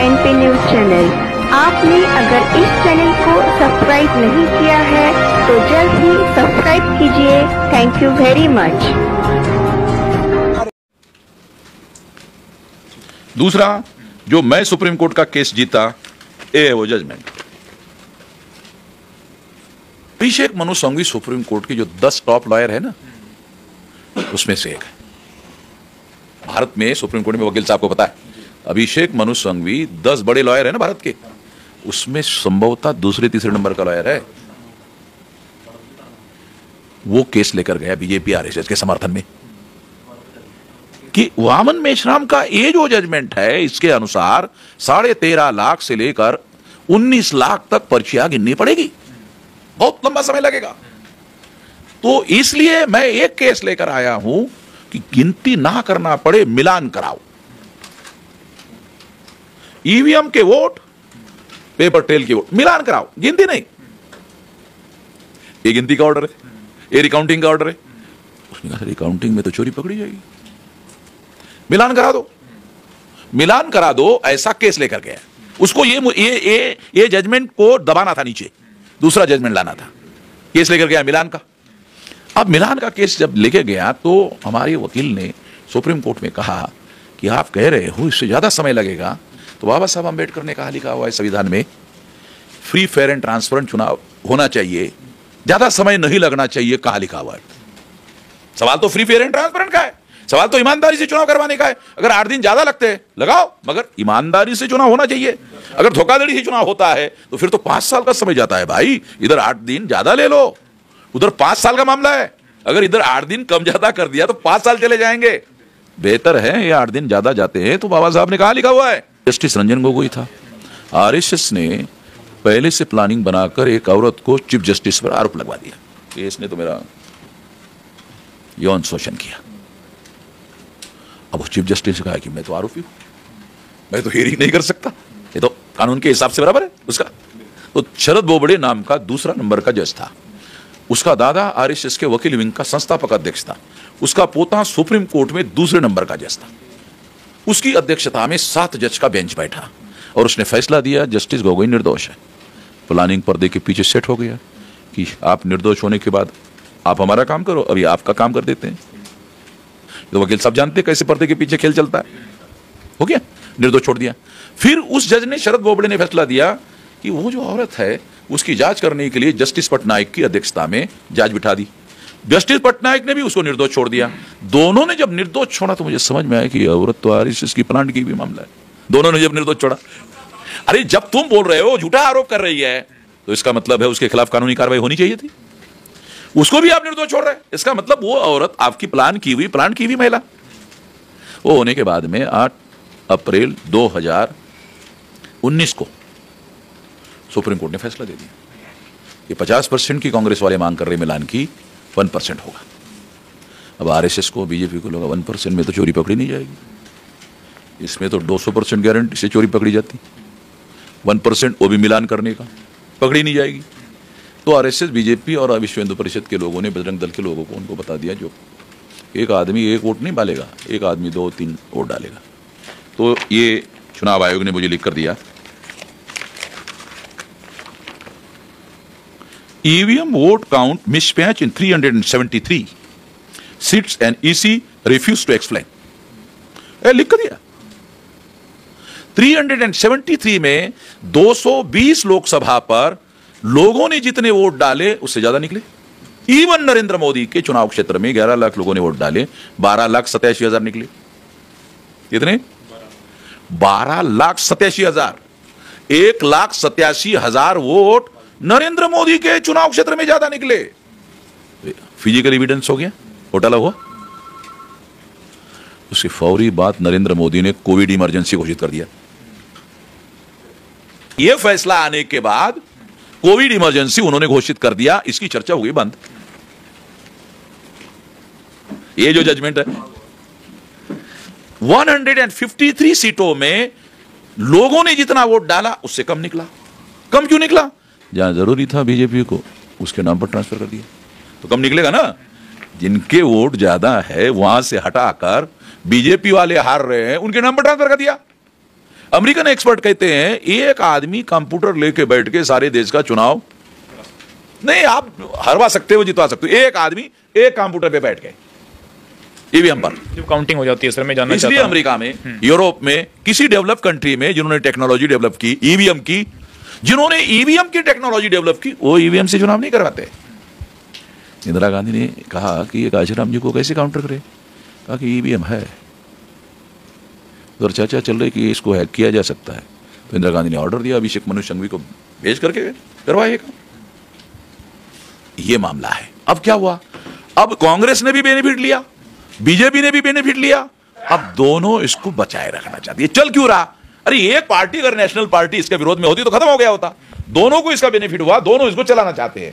NP news channel. आपने अगर इस चैनल को सब्सक्राइब नहीं किया है तो जल्द ही सब्सक्राइब कीजिए। Thank you very much. दूसरा, जो मैं सुप्रीम कोर्ट का केस जीता, ये है वो judgement. Abhishek Manu Singhvi supreme court के जो 10 टॉप लॉयर है ना, उसमें से एक है। भारत में सुप्रीम कोर्ट में वकील साहब को पता है, अभिषेक मनु सिंघवी 10 बड़े लॉयर है ना भारत के, उसमें संभवतः दूसरे तीसरे नंबर का लॉयर है। वो केस लेकर गया बीजेपी आरएसएस के समर्थन में कि वामन मेश्राम का ये जो जजमेंट है, इसके अनुसार 13.5 लाख से लेकर 19 लाख तक पर्चियां गिननी पड़ेगी, बहुत लंबा समय लगेगा। तो इसलिए मैं एक केस लेकर आया हूं कि गिनती ना करना पड़े, मिलान कराओ। ईवीएम के वोट, पेपर ट्रेल के वोट मिलान कराओ, गिनती नहीं। ये गिनती का ऑर्डर है, ये रिकाउंटिंग का ऑर्डर है। उसने कहा रिकाउंटिंग में तो चोरी पकड़ी जाएगी, मिलान करा दो, मिलान करा दो। ऐसा केस लेकर गया उसको। ये जजमेंट को दबाना था नीचे, दूसरा जजमेंट लाना था। केस लेकर गया मिलान का। अब मिलान का केस जब लेके गया तो हमारे वकील ने सुप्रीम कोर्ट में कहा कि आप कह रहे हो इससे ज्यादा समय लगेगा, तो बाबा साहब अंबेडकर ने कहा, लिखा हुआ है संविधान में, फ्री फेयर एंड ट्रांसपेरेंट चुनाव होना चाहिए, ज्यादा समय नहीं लगना चाहिए, कहा लिखा हुआ है। सवाल तो फ्री फेयर एंड ट्रांसपेरेंट का है, सवाल तो ईमानदारी से चुनाव करवाने का है। अगर 8 दिन ज्यादा लगते हैं लगाओ, मगर ईमानदारी से चुनाव होना चाहिए। अगर धोखाधड़ी से चुनाव होता है तो फिर तो 5 साल का समय जाता है भाई। इधर 8 दिन ज्यादा ले लो, उधर 5 साल का मामला है। अगर इधर 8 दिन कम ज्यादा कर दिया तो 5 साल चले जाएंगे। बेहतर है ये 8 दिन ज्यादा जाते हैं। तो बाबा साहब ने कहा, लिखा हुआ है। जस्टिस रंजन गोगोई था। आरएसएस ने पहले से प्लानिंग बनाकर एक औरत को चीफ जस्टिस पर आरोप लगवा दिया कि इसने तो मेरा यौन शोषण किया। अब उस चीफ जस्टिस ने कहा कि मैं तो आरोपी हूं, मैं तो हियरिंग नहीं कर सकता, ये तो कानून के हिसाब से बराबर है उसका। तो शरद बोबड़े नाम का दूसरा नंबर का जज था। उसका दादा आरएसएस के वकील विंग का संस्थापक अध्यक्ष था। उसका पोता सुप्रीम कोर्ट में दूसरे नंबर का जज था। उसकी अध्यक्षता में 7 जज का बेंच बैठा और उसने फैसला दिया जस्टिस गोगोई निर्दोष है। प्लानिंग पर्दे के पीछे सेट हो गया कि आप निर्दोष होने के बाद आप हमारा काम करो, अभी आपका काम कर देते हैं। तो वकील सब जानते हैं कैसे पर्दे के पीछे खेल चलता है। हो गया, निर्दोष छोड़ दिया। फिर उस जज ने, शरद बोबड़े ने फैसला दिया कि वो जो औरत है उसकी जांच करने के लिए जस्टिस पटनायक की अध्यक्षता में जांच बिठा दी। जस्टिस पटनायक ने भी उसको निर्दोष छोड़ दिया। दोनों ने जब निर्दोष छोड़ा तो मुझे समझ में आया कि औरत तो आरएसएस की प्लांट की भी मामला है। दोनों ने जब निर्दोष छोड़ा, अरे जब तुम बोल रहे हो झूठा आरोप कर रही है तो इसका मतलब है उसके खिलाफ कानूनी कार्रवाई होनी चाहिए थी। उसको भी आप निर्दोष छोड़ रहे हैं, इसका मतलब वो औरत आपकी प्लांट की हुई महिला। वो होने के बाद में 8 अप्रैल 2019 को सुप्रीम कोर्ट ने फैसला दे दिया कि 50% की कांग्रेस वाले मांग कर रहे मिलान की 1% होगा। अब आरएसएस को, बीजेपी को लगा 1% में तो चोरी पकड़ी नहीं जाएगी, इसमें तो 200% गारंटी से चोरी पकड़ी जाती। 1% वो भी मिलान करने का पकड़ी नहीं जाएगी। तो आरएसएस, बीजेपी और विश्व हिंदू परिषद के लोगों ने, बजरंग दल के लोगों को, उनको बता दिया जो एक आदमी एक वोट नहीं डालेगा, एक आदमी 2-3 वोट डालेगा। तो ये चुनाव आयोग ने मुझे लिख कर दिया, EVM vote count mismatch in 373 seats and EC refuse to explain. लिख कर दिया 373 में 220 लोकसभा पर लोगों ने जितने वोट डाले उससे ज्यादा निकले। इवन नरेंद्र मोदी के चुनाव क्षेत्र में 11 लाख लोगों ने वोट डाले, 12,87,000 निकले। कितने? 12,87,000। 1,87,000 वोट नरेंद्र मोदी के चुनाव क्षेत्र में ज्यादा निकले। फिजिकल एविडेंस हो गया, घोटाला हुआ। उसकी फौरी बात नरेंद्र मोदी ने कोविड इमरजेंसी घोषित कर दिया। यह फैसला आने के बाद कोविड इमरजेंसी उन्होंने घोषित कर दिया, इसकी चर्चा हो गई बंद। ये जो जजमेंट है, 153 सीटों में लोगों ने जितना वोट डाला उससे कम निकला। कम क्यों निकला? जहां जरूरी था बीजेपी को उसके नाम पर ट्रांसफर कर दिया, तो कम निकलेगा ना। जिनके वोट ज्यादा है वहां से हटाकर बीजेपी वाले हार रहे हैं, उनके नाम पर ट्रांसफर कर दिया। अमेरिकन एक्सपर्ट कहते हैं एक आदमी कंप्यूटर लेके बैठ के सारे देश का चुनाव नहीं, आप हरवा सकते हो, जितवा सकते हो, एक आदमी एक कंप्यूटर पे बैठ के ईवीएम पर जो काउंटिंग हो जाती है सर, मैं जानना चाहता हूं। इसलिए अमेरिका में, यूरोप में, किसी डेवलप कंट्री में जिन्होंने टेक्नोलॉजी डेवलप की ईवीएम की, जिन्होंने ईवीएम की टेक्नोलॉजी डेवलप की, वो ईवीएम से चुनाव नहीं करवाते। इंदिरा गांधी ने कहा कि ये काशीराम जी को कैसे काउंटर करे, कहा कि ईवीएम है तो चर्चा चल रही कि इसको हैक किया जा सकता है, तो इंदिरा गांधी ने ऑर्डर दिया अभिषेक मनु सिंघवी को भेज करके करवाइएगा। ये मामला है। अब क्या हुआ, अब कांग्रेस ने भी बेनिफिट लिया, बीजेपी ने भी बेनिफिट लिया, अब दोनों इसको बचाए रखना चाहती है। चल क्यों रहा, अरे एक पार्टी अगर नेशनल पार्टी इसके विरोध में होती तो खत्म हो गया होता, दोनों को इसका बेनिफिट हुआ, दोनों इसको चलाना चाहते हैं।